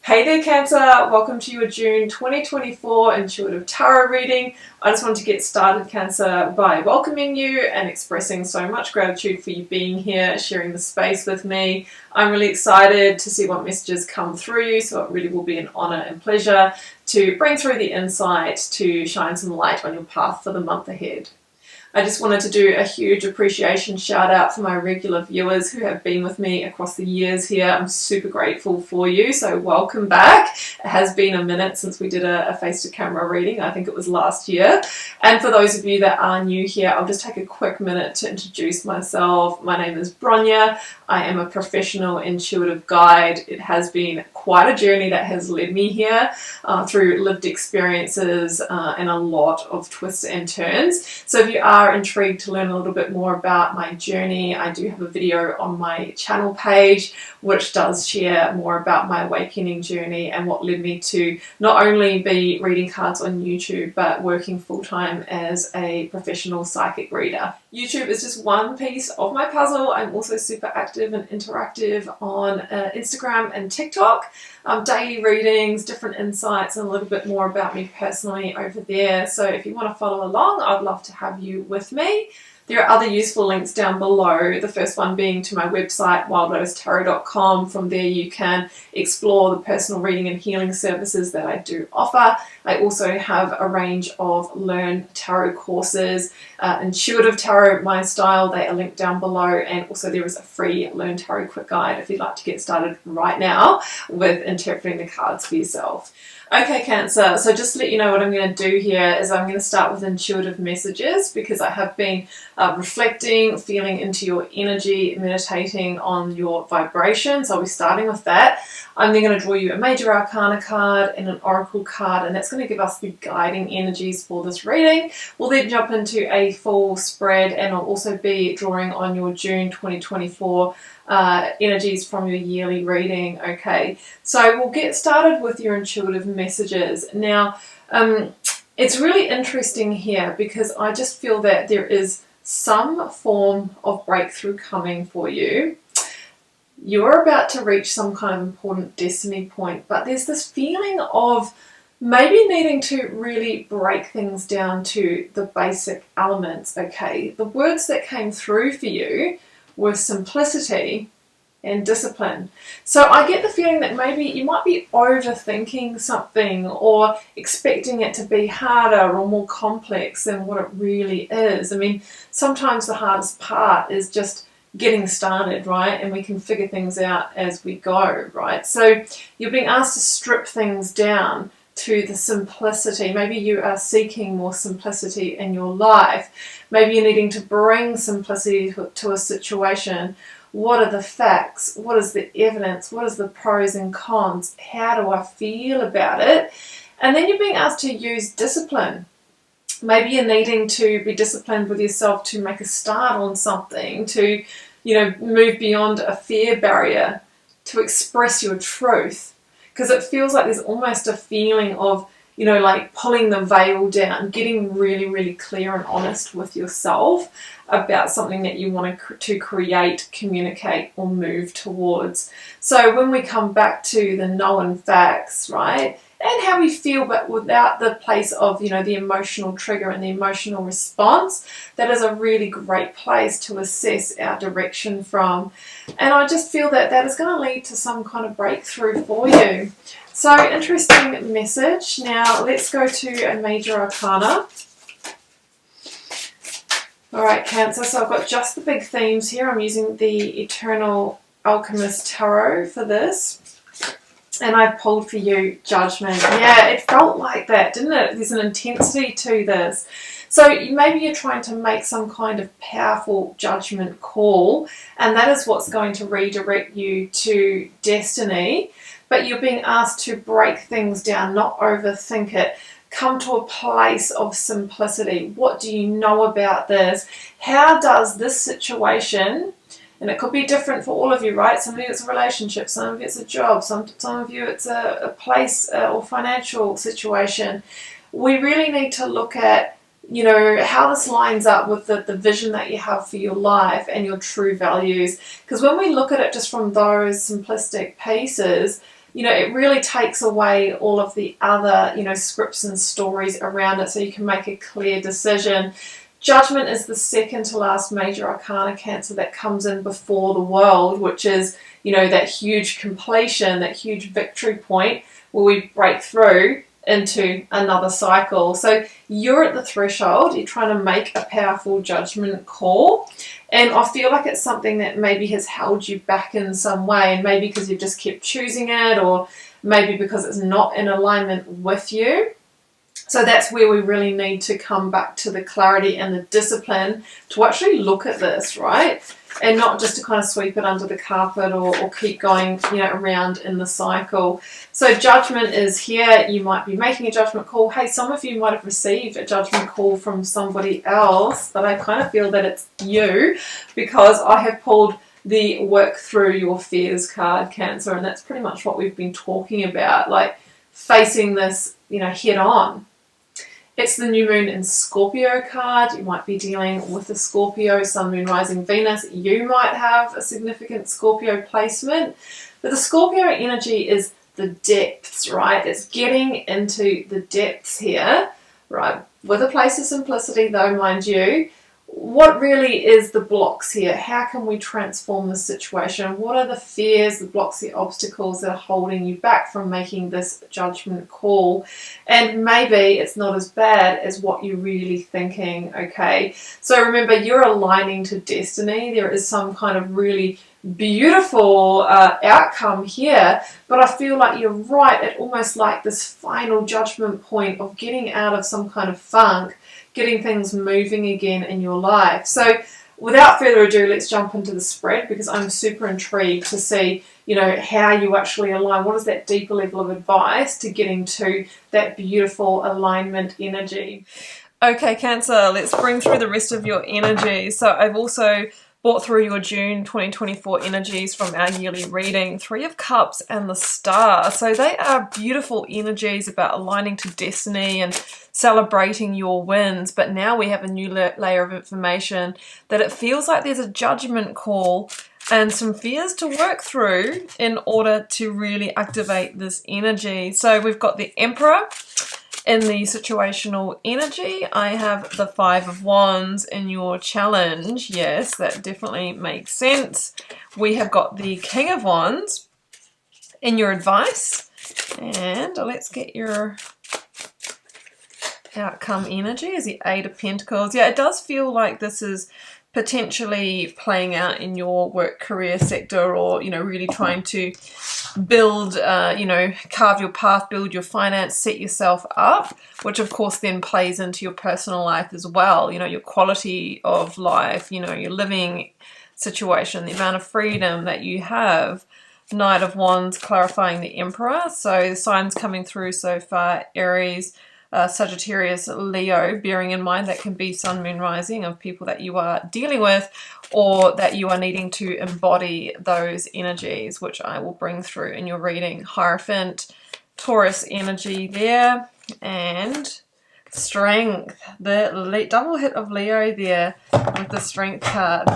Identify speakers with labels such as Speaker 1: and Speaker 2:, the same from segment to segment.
Speaker 1: Hey there Cancer, welcome to your June 2024 Intuitive Tarot reading. I just wanted to get started, Cancer, by welcoming you and expressing so much gratitude for you being here, sharing the space with me. I'm really excited to see what messages come through you, so it really will be an honour and pleasure to bring through the insight to shine some light on your path for the month ahead. I just wanted to do a huge appreciation shout out for my regular viewers who have been with me across the years here. I'm super grateful for you, so welcome back. It has been a minute since we did a face-to-camera reading. I think it was last year. And for those of you that are new here, I'll just take a quick minute to introduce myself. My name is BRONYA. I am a professional intuitive guide. It has been quite a journey that has led me here through lived experiences and a lot of twists and turns. So if you are intrigued to learn a little bit more about my journey, I do have a video on my channel page which does share more about my awakening journey and what led me to not only be reading cards on YouTube but working full-time as a professional psychic reader. YouTube is just one piece of my puzzle. I'm also super active and interactive on Instagram and TikTok. Daily readings, different insights, and a little bit more about me personally over there. So if you want to follow along, I'd love to have you with me. There are other useful links down below, the first one being to my website, wildlotustarot.com. From there you can explore the personal reading and healing services that I do offer. I also have a range of Learn Tarot courses, Intuitive Tarot, my style, they are linked down below, and also there is a free Learn Tarot quick guide if you'd like to get started right now with interpreting the cards for yourself. Okay Cancer, so just to let you know what I'm going to do here is I'm going to start with intuitive messages because I have been reflecting, feeling into your energy, meditating on your vibrations. I'll be starting with that. I'm then going to draw you a major arcana card and an oracle card, and that's going to give us the guiding energies for this reading. We'll then jump into a full spread, and I'll also be drawing on your June 2024 energies from your yearly reading. Okay, so we'll get started with your intuitive messages. Now, it's really interesting here because I just feel that there is some form of breakthrough coming for you. You're about to reach some kind of important destiny point, but there's this feeling of maybe needing to really break things down to the basic elements. Okay, the words that came through for you were simplicity and discipline. So I get the feeling that maybe you might be overthinking something or expecting it to be harder or more complex than what it really is. I mean, sometimes the hardest part is just getting started, right? And we can figure things out as we go, right? So you're being asked to strip things down to the simplicity. Maybe you are seeking more simplicity in your life. Maybe you're needing to bring simplicity to a situation. What are the facts? What is the evidence? What is the pros and cons? How do I feel about it? And then you're being asked to use discipline. Maybe you're needing to be disciplined with yourself to make a start on something, to, move beyond a fear barrier, to express your truth. Because it feels like there's almost a feeling of, like pulling the veil down, getting really, really clear and honest with yourself about something that you want to create, communicate, or move towards. So when we come back to the known facts, right, and how we feel, but without the place of, the emotional trigger and the emotional response, that is a really great place to assess our direction from. And I just feel that that is going to lead to some kind of breakthrough for you. So, interesting message. Now, let's go to a major arcana. Alright, Cancer, so I've got just the big themes here. I'm using the Eternal Alchemist Tarot for this. And I pulled for you Judgment. Yeah, it felt like that, didn't it? There's an intensity to this. So maybe you're trying to make some kind of powerful judgment call, and that is what's going to redirect you to destiny. But you're being asked to break things down, not overthink it. Come to a place of simplicity. What do you know about this? How does this situation, and it could be different for all of you, right? Some of you it's a relationship, some of you it's a job, some of you it's a place or financial situation. We really need to look at, how this lines up with the vision that you have for your life and your true values. Because when we look at it just from those simplistic pieces, you know, it really takes away all of the other, you know, scripts and stories around it so you can make a clear decision. Judgment is the second to last major arcana, Cancer, that comes in before the World, which is, you know, that huge completion, that huge victory point where we break through into another cycle. So you're at the threshold, you're trying to make a powerful judgment call, and I feel like it's something that maybe has held you back in some way, and maybe because you've just kept choosing it, or maybe because it's not in alignment with you. So that's where we really need to come back to the clarity and the discipline to actually look at this, right? And not just to kind of sweep it under the carpet or keep going, you know, around in the cycle. So judgment is here. You might be making a judgment call. Hey, some of you might have received a judgment call from somebody else, but I kind of feel that it's you because I have pulled the work through your fears card, Cancer, and that's pretty much what we've been talking about, like facing this, you know, head on. It's the new moon in Scorpio card. You might be dealing with a Scorpio, Sun, Moon, Rising, Venus. You might have a significant Scorpio placement. But the Scorpio energy is the depths, right? It's getting into the depths here, right? With a place of simplicity though, mind you. What really is the blocks here? How can we transform the situation? What are the fears, the blocks, the obstacles that are holding you back from making this judgment call? And maybe it's not as bad as what you're really thinking, okay? So remember, you're aligning to destiny. There is some kind of really beautiful outcome here, but I feel like you're right at almost like this final judgment point of getting out of some kind of funk, getting things moving again in your life. So without further ado, let's jump into the spread because I'm super intrigued to see, you know, how you actually align. What is that deeper level of advice to getting to that beautiful alignment energy? Okay, Cancer, let's bring through the rest of your energy. So I've also brought through your June 2024 energies from our yearly reading, Three of Cups and the Star. So they are beautiful energies about aligning to destiny and celebrating your wins. But now we have a new layer of information that it feels like there's a judgment call and some fears to work through in order to really activate this energy. So we've got the Emperor. In the situational energy, I have the Five of Wands in your challenge. Yes, that definitely makes sense. We have got the King of Wands in your advice. And let's get your outcome energy as the Eight of Pentacles. Yeah, it does feel like this is potentially playing out in your work career sector, or, you know, really trying to build, you know, carve your path, build your finance, set yourself up, which of course then plays into your personal life as well, you know, your quality of life, you know, your living situation, the amount of freedom that you have. Knight of Wands clarifying the Emperor. So the signs coming through so far: Aries, Sagittarius, Leo, bearing in mind that can be Sun, Moon, Rising of people that you are dealing with, or that you are needing to embody those energies, which I will bring through in your reading. Hierophant, Taurus energy there, and Strength, the double hit of Leo there with the Strength card.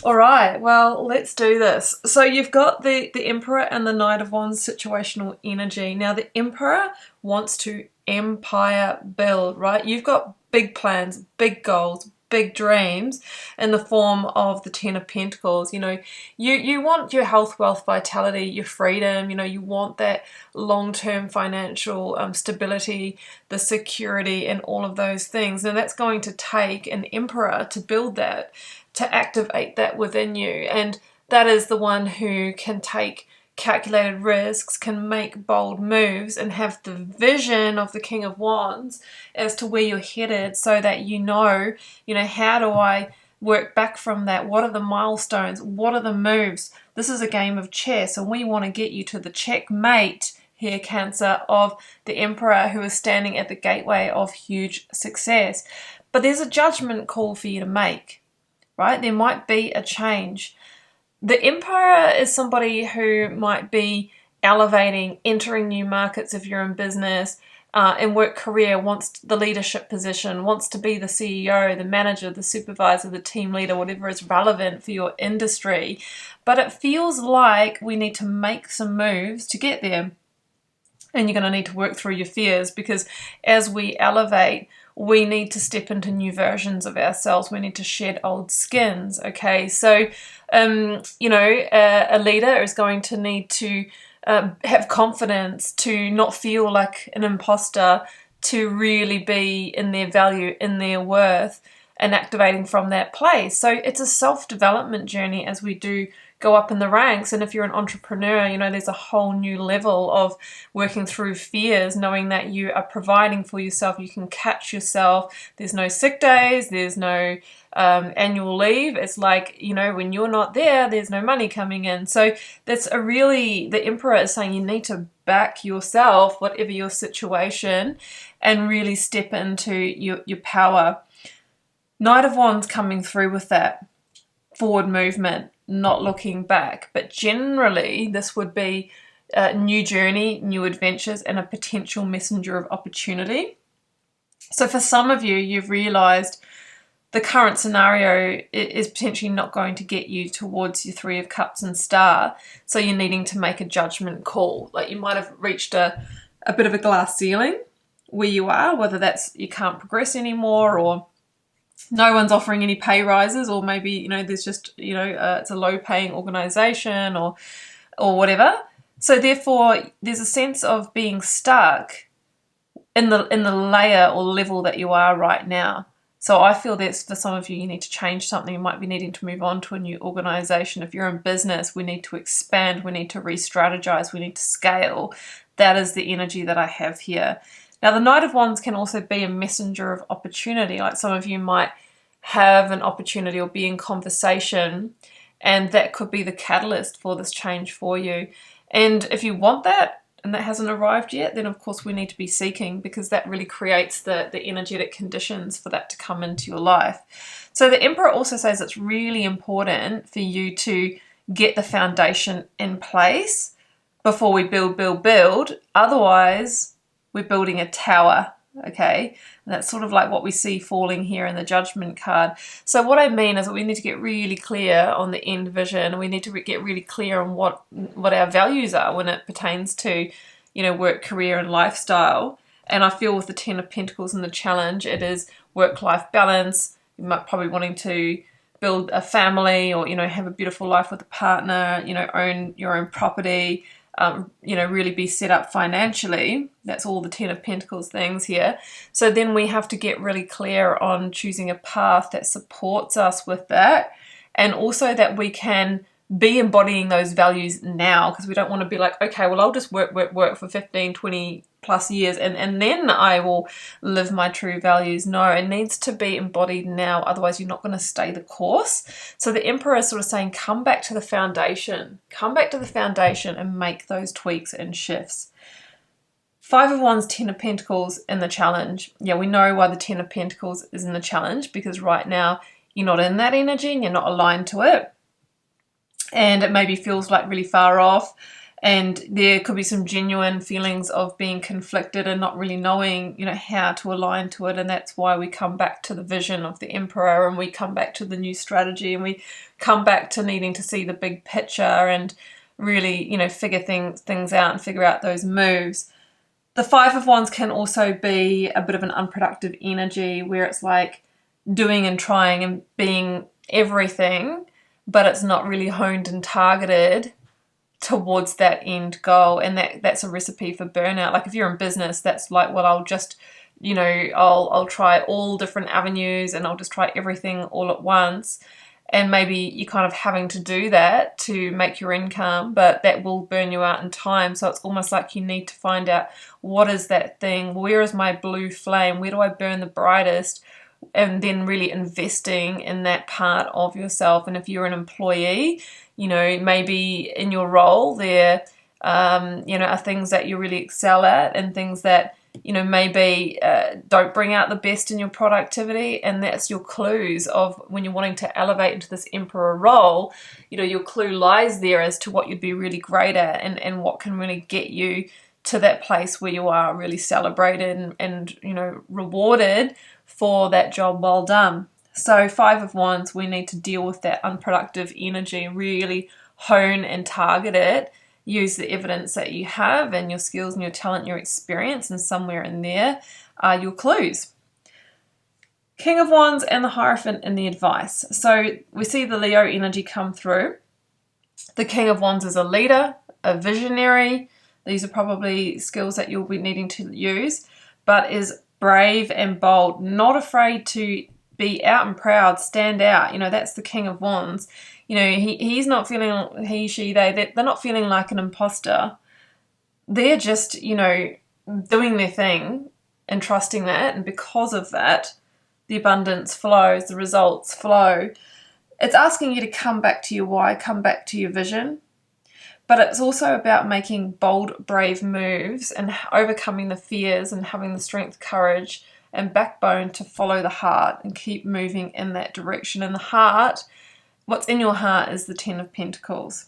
Speaker 1: All right, well, let's do this. So you've got the Emperor and the Knight of Wands situational energy. Now the Emperor wants to empire build, right? You've got big plans, big goals, big dreams in the form of the Ten of Pentacles. You know, you want your health, wealth, vitality, your freedom. You know, you want that long-term financial stability, the security, and all of those things. And that's going to take an Emperor to build that, to activate that within you. And that is the one who can take calculated risks, can make bold moves, and have the vision of the King of Wands as to where you're headed, so that you know, how do I work back from that? What are the milestones? What are the moves? This is a game of chess, and we want to get you to the checkmate here, Cancer, of the Emperor, who is standing at the gateway of huge success. But there's a judgment call for you to make, right? There might be a change. The Emperor is somebody who might be elevating, entering new markets if you're in business, in work career, wants the leadership position, wants to be the CEO, the manager, the supervisor, the team leader, whatever is relevant for your industry. But it feels like we need to make some moves to get there. and you're going to need to work through your fears, because as we elevate, we need to step into new versions of ourselves. We need to shed old skins. Okay, so you know, a leader is going to need to have confidence, to not feel like an imposter, to really be in their value, in their worth, and activating from that place. So it's a self-development journey as we do go up in the ranks. And if you're an entrepreneur, you know, there's a whole new level of working through fears, knowing that you are providing for yourself, you can catch yourself, there's no sick days, there's no annual leave. It's like, you know, when you're not there, there's no money coming in. So that's a really, the Emperor is saying you need to back yourself, whatever your situation, and really step into your power. Knight of Wands coming through with that forward movement, not looking back. But generally, this would be a new journey, new adventures, and a potential messenger of opportunity. So for some of you, you've realized the current scenario is potentially not going to get you towards your Three of Cups and Star. So you're needing to make a judgment call. Like you might have reached a bit of a glass ceiling where you are, whether that's you can't progress anymore, or no one's offering any pay rises, or maybe, you know, there's just, you know, it's a low paying organization or whatever. So therefore there's a sense of being stuck in the layer or level that you are right now. So I feel that for some of you, you need to change something. You might be needing to move on to a new organization. If you're in business, we need to expand, we need to re-strategize, we need to scale. That is the energy that I have here. Now, the Knight of Wands can also be a messenger of opportunity. Like some of you might have an opportunity or be in conversation, and that could be the catalyst for this change for you. And if you want that and that hasn't arrived yet, then of course we need to be seeking, because that really creates the energetic conditions for that to come into your life. So the Emperor also says it's really important for you to get the foundation in place before we build. Otherwise, we're building a tower, okay? And that's sort of like what we see falling here in the Judgment card. So what I mean is that we need to get really clear on the end vision, and we need to get really clear on what our values are when it pertains to, you know, work, career, and lifestyle. And I feel with the Ten of Pentacles and the challenge, it is work-life balance. You might probably wanting to build a family, or, you know, have a beautiful life with a partner, you know, own your own property, you know, really be set up financially. That's all the Ten of Pentacles things here. So then we have to get really clear on choosing a path that supports us with that, and also that we can be embodying those values now, because we don't want to be like, okay, well, I'll just work for 15, 20 plus years and then I will live my true values. No, it needs to be embodied now, otherwise you're not going to stay the course. So the Emperor is sort of saying, come back to the foundation, and make those tweaks and shifts. Five of Wands, Ten of Pentacles in the challenge. Yeah, we know why the Ten of Pentacles is in the challenge, because right now you're not in that energy and you're not aligned to it. And it maybe feels like really far off, and there could be some genuine feelings of being conflicted and not really knowing, you know, how to align to it. And that's why we come back to the vision of the Emperor, and we come back to the new strategy, and we come back to needing to see the big picture and really, you know, figure things out and figure out those moves. The Five of Wands can also be a bit of an unproductive energy, where it's like doing and trying and being everything, but it's not really honed and targeted towards that end goal. And that's a recipe for burnout. Like if you're in business, that's like, well, I'll just, you know, I'll try all different avenues and I'll just try everything all at once. And maybe you're kind of having to do that to make your income, but that will burn you out in time. So it's almost like you need to find out, what is that thing? Where is my blue flame? Where do I burn the brightest? And then really investing in that part of yourself. And if you're an employee, you know, maybe in your role there, you know, are things that you really excel at, and things that, you know, maybe don't bring out the best in your productivity. And that's your clues of when you're wanting to elevate into this Emperor role, you know, your clue lies there as to what you'd be really great at, and what can really get you to that place where you are really celebrated and you know, rewarded for that job well done. So Five of Wands, we need to deal with that unproductive energy, really hone and target it, use the evidence that you have and your skills and your talent, your experience, and somewhere in there are your clues. King of Wands and the Hierophant in the advice. So we see the Leo energy come through. The King of Wands is a leader, a visionary. These are probably skills that you'll be needing to use, but is brave and bold, not afraid to be out and proud, stand out. You know, that's the King of Wands. You know, he's not feeling, he, she, they're not feeling like an imposter. They're just, you know, doing their thing and trusting that. And because of that, the abundance flows, the results flow. It's asking you to come back to your why, come back to your vision. But it's also about making bold, brave moves and overcoming the fears and having the strength, courage, and backbone to follow the heart and keep moving in that direction. And the heart, what's in your heart is the Ten of Pentacles.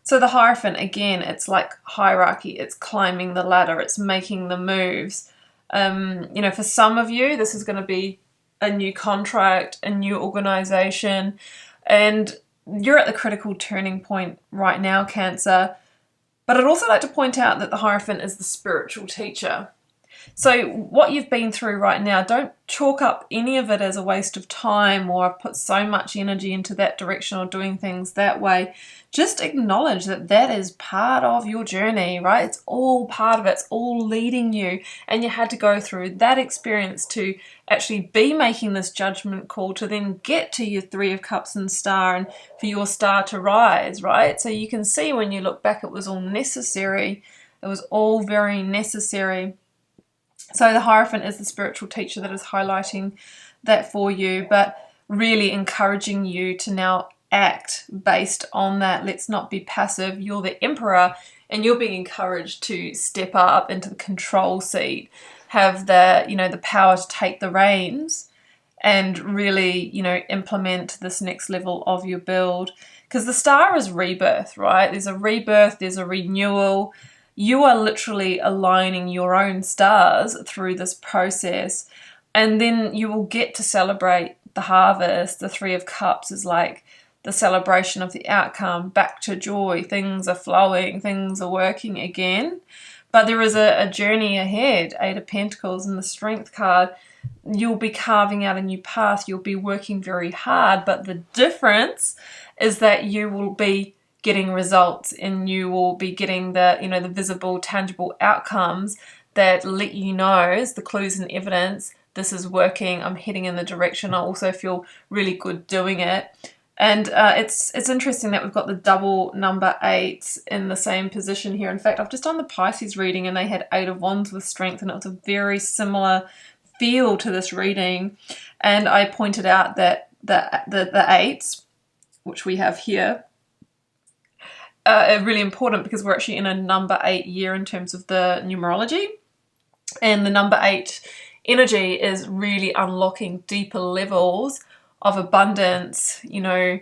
Speaker 1: So the Hierophant, again, it's like hierarchy. It's climbing the ladder. It's making the moves. You know, for some of you, this is going to be a new contract, a new organization, and you're at the critical turning point right now, Cancer. But I'd also like to point out that the Hierophant is the spiritual teacher. So what you've been through right now, don't chalk up any of it as a waste of time or I've put so much energy into that direction or doing things that way. Just acknowledge that that is part of your journey, right? It's all part of it. It's all leading you. And you had to go through that experience to actually be making this judgment call to then get to your Three of Cups and Star and for your star to rise, right? So you can see when you look back, it was all necessary. It was all very necessary. So the Hierophant is the spiritual teacher that is highlighting that for you, but really encouraging you to now act based on that. Let's not be passive. You're the Emperor and you're being encouraged to step up into the control seat, have the, you know, the power to take the reins and really, you know, implement this next level of your build. Because the star is rebirth, right? There's a rebirth, there's a renewal. You are literally aligning your own stars through this process, and then you will get to celebrate the harvest. The Three of Cups is like the celebration of the outcome, back to joy. Things are flowing, things are working again. But there is a journey ahead. Eight of Pentacles and the Strength card. You'll be carving out a new path. You'll be working very hard, but the difference is that you will be getting results and you will be getting the, you know, the visible, tangible outcomes that let you know, as the clues and evidence, this is working, I'm heading in the direction. I also feel really good doing it. And it's interesting that we've got the double number 8 in the same position here. In fact, I've just done the Pisces reading and they had 8 of Wands with Strength, and it was a very similar feel to this reading. And I pointed out that the 8s, which we have here, are really important because we're actually in a number 8 year in terms of the numerology. And the number 8 energy is really unlocking deeper levels of abundance, you know,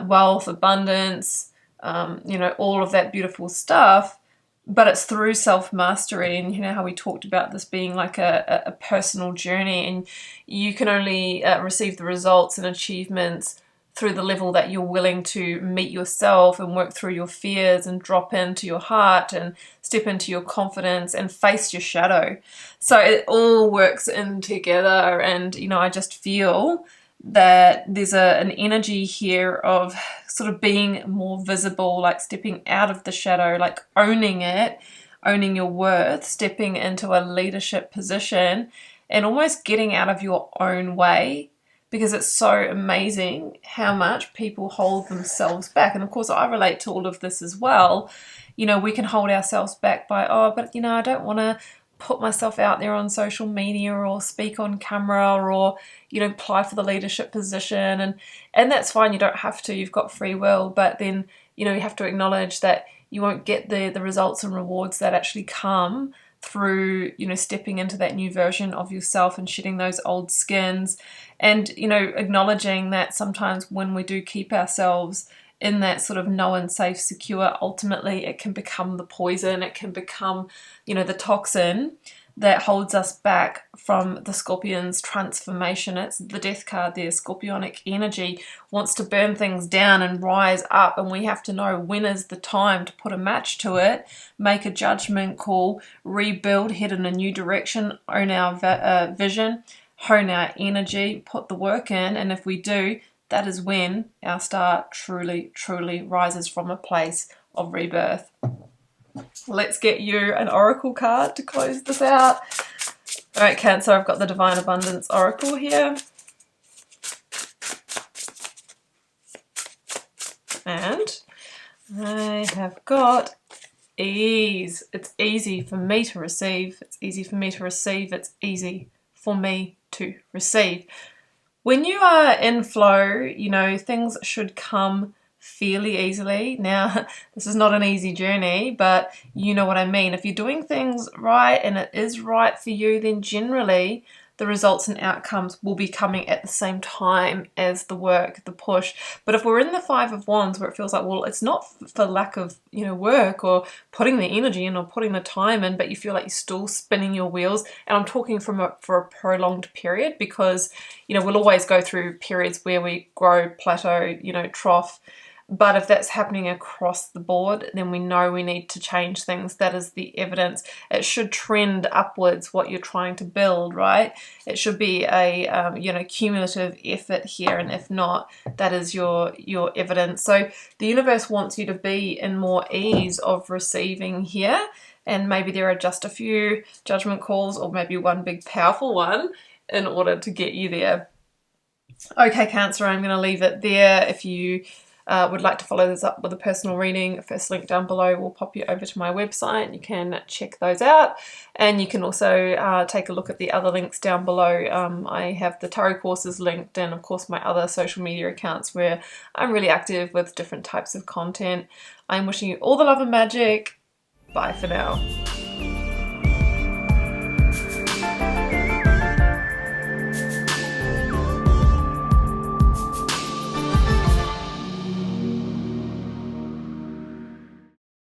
Speaker 1: wealth, abundance, you know, all of that beautiful stuff. But it's through self-mastery, and you know how we talked about this being like a personal journey, and you can only receive the results and achievements through the level that you're willing to meet yourself and work through your fears and drop into your heart and step into your confidence and face your shadow. So it all works in together, and you know, I just feel that there's an energy here of sort of being more visible, like stepping out of the shadow, like owning it, owning your worth, stepping into a leadership position and almost getting out of your own way. Because it's so amazing how much people hold themselves back. And of course, I relate to all of this as well. You know, we can hold ourselves back by, oh, but you know, I don't want to put myself out there on social media or speak on camera or, you know, apply for the leadership position. And that's fine. You don't have to. You've got free will. But then, you know, you have to acknowledge that you won't get the results and rewards that actually come through, you know, stepping into that new version of yourself and shedding those old skins, and, you know, acknowledging that sometimes when we do keep ourselves in that sort of known, safe, secure, ultimately it can become the poison, it can become, you know, the toxin that holds us back from the Scorpion's transformation. It's the death card there. Scorpionic energy wants to burn things down and rise up, and we have to know when is the time to put a match to it, make a judgment call, rebuild, head in a new direction, own our vision, hone our energy, put the work in, and if we do, that is when our star truly, truly rises from a place of rebirth. Let's get you an oracle card to close this out. All right, Cancer, I've got the Divine Abundance Oracle here. And I have got ease. It's easy for me to receive. It's easy for me to receive. It's easy for me to receive. When you are in flow, you know, things should come fairly easily. Now, this is not an easy journey, but you know what I mean. If you're doing things right and it is right for you, then generally the results and outcomes will be coming at the same time as the work, the push. But if we're in the Five of Wands where it feels like, well, it's not for lack of, you know, work or putting the energy in or putting the time in, but you feel like you're still spinning your wheels. And I'm talking for a prolonged period, because, you know, we'll always go through periods where we grow, plateau, you know, trough. But if that's happening across the board, then we know we need to change things. That is the evidence. It should trend upwards, what you're trying to build, right? It should be a you know, cumulative effort here, and if not, that is your evidence. So the universe wants you to be in more ease of receiving here, and maybe there are just a few judgment calls, or maybe one big powerful one, in order to get you there. Okay, Cancer, I'm going to leave it there. If you would like to follow this up with a personal reading, first link down below will pop you over to my website. You can check those out, and you can also take a look at the other links down below. I have the tarot courses linked, and of course my other social media accounts where I'm really active with different types of content. I'm wishing you all the love and magic. Bye for now.